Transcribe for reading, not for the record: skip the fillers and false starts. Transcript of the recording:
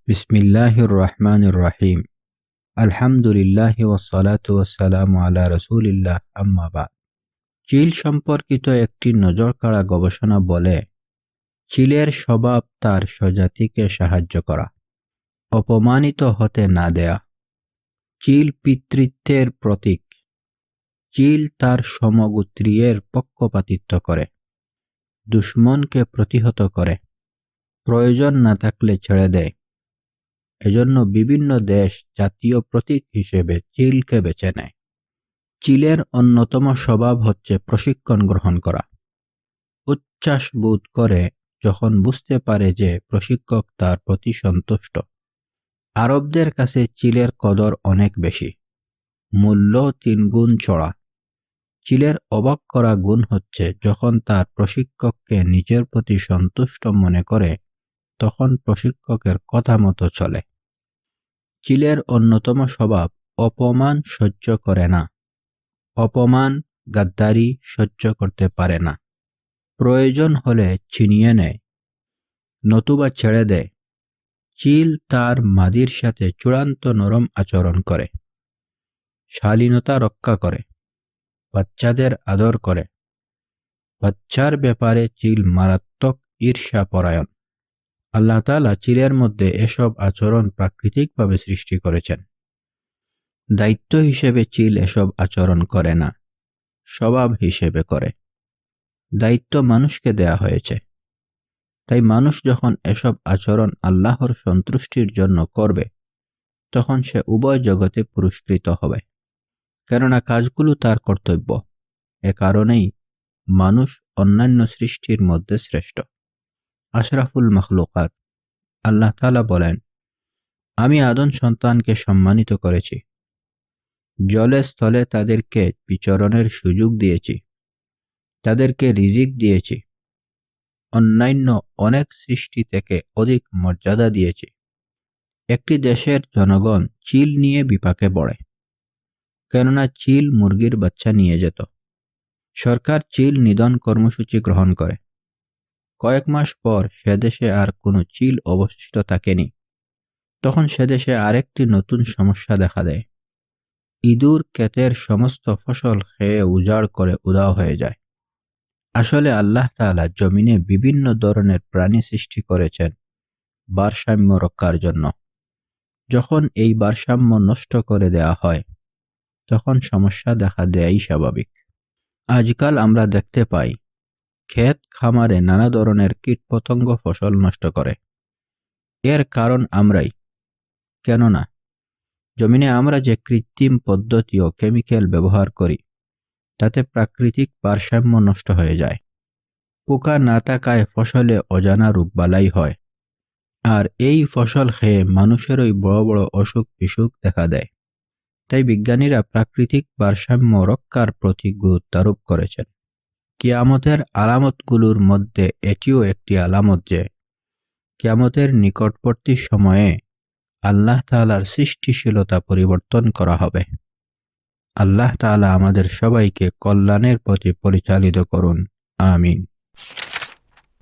বিসমিল্লাহির রহমানির রহিম। আলহামদুলিল্লাহি ওয়াসসালাতু ওয়াসসালামু আলা রাসূলিল্লাহ, আম্মা বাদ। চিল সম্পর্কিত একটি নজরকাড়া গবেষণা বলে, চিলের স্বভাব তার স্বজাতিকে সাহায্য করা, অপমানিত হতে না দেয়া। চিল পিতৃত্বের প্রতীক। চিল তার সমগোত্রীয়ের পক্ষপাতিত্ব করে, দুশমনকে প্রতিহত করে, প্রয়োজন না থাকলে ছেড়ে দেয়। এজন্য বিভিন্ন দেশ জাতীয় প্রতীক হিসেবে চিলকে বেছে নেয়। চিলের অন্যতম স্বভাব হচ্ছে প্রশিক্ষণ গ্রহণ করা। উচ্ছ্বাস বোধ করে যখন বুঝতে পারে যে প্রশিক্ষক তার প্রতি সন্তুষ্ট। আরবদের কাছে চিলের কদর অনেক বেশি, মূল্য 3 গুণ চড়া। চিলের অবাক করা গুণ হচ্ছে যখন তার প্রশিক্ষককে নিজের প্রতি সন্তুষ্ট মনে করে তখন প্রশিক্ষকের কথা মতো চলে। চিলের অন্যতম স্বভাব অপমান সহ্য করে না। অপমান, গাদ্দারি সহ্য করতে পারে না। প্রয়োজন হলে ছিনিয়ে নেয়, নতুবা ছেড়ে দেয়। চিল তার মাদির সাথে চূড়ান্ত নরম আচরণ করে, শালীনতা রক্ষা করে, বাচ্চাদের আদর করে। বাচ্চার ব্যাপারে চিল মারাত্মক ঈর্ষাপরায়ণ। আল্লাহ তাআলা চিলের মধ্যে এসব আচরণ প্রাকৃতিকভাবে সৃষ্টি করেছেন। দায়িত্ব হিসেবে চিল এসব আচরণ করে না, স্বভাব হিসেবে করে। দায়িত্ব মানুষকে দেয়া হয়েছে, তাই মানুষ যখন এসব আচরণ আল্লাহর সন্তুষ্টির জন্য করবে তখন সে উভয় জগতে পুরস্কৃত হবে, কেননা কাজগুলো তার কর্তব্য। এ কারণেই মানুষ অন্যান্য সৃষ্টির মধ্যে শ্রেষ্ঠ, আশরাফুল মাখলুকাত। আল্লাহ তাআলা বলেন, আমি আদম সন্তানকে সম্মানিত করেছি, জলে স্থলে তাদেরকে বিচরণের সুযোগ দিয়েছি, তাদেরকে রিজিক দিয়েছি, অন্যান্য অনেক সৃষ্টি থেকে অধিক মর্যাদা দিয়েছি। একটি দেশের জনগণ চিল নিয়ে বিপাকে পড়ে, কেননা চিল মুরগির বাচ্চা নিয়ে যেত। সরকার চিল নিধন কর্মসূচি গ্রহণ করে। কয়েক মাস পর সে দেশে আর কোনো চিল অবশিষ্ট থাকেনি। তখন সে দেশে আরেকটি নতুন সমস্যা দেখা দেয়। ইঁদুর ক্ষেতের সমস্ত ফসল খেয়ে উজাড় করে উধাও হয়ে যায়। আসলে আল্লাহ তাআলা জমিনে বিভিন্ন ধরনের প্রাণী সৃষ্টি করেছেন ভারসাম্য রক্ষার জন্য। যখন এই ভারসাম্য নষ্ট করে দেয়া হয় তখন সমস্যা দেখা দেয়াই স্বাভাবিক। আজকাল আমরা দেখতে পাই ক্ষেত খামারে নানা ধরনের কীটপতঙ্গ ফসল নষ্ট করে। এর কারণ আমরাই। কেননা জমিনে আমরা যে কৃত্রিম পদ্ধতি ও কেমিক্যাল ব্যবহার করি তাতে প্রাকৃতিক ভারসাম্য নষ্ট হয়ে যায়। পোকা না থাকায় ফসলে অজানা রোগবালাই হয়, আর এই ফসল খেয়ে মানুষেরই বড় বড় অসুখ বিসুখ দেখা দেয়। তাই বিজ্ঞানীরা প্রাকৃতিক ভারসাম্য রক্ষার প্রতি গুরুত্ব আরোপ করেছেন। কিয়ামতের আলামতগুলোর মধ্যে এটিও একটি আলামত যে কিয়ামতের নিকটবর্তী সময়ে আল্লাহ তাআলার সৃষ্টিশীলতা পরিবর্তন করা হবে। আল্লাহ তাআলা আমাদের সবাইকে কল্যাণের পথে পরিচালিত করুন, আমিন।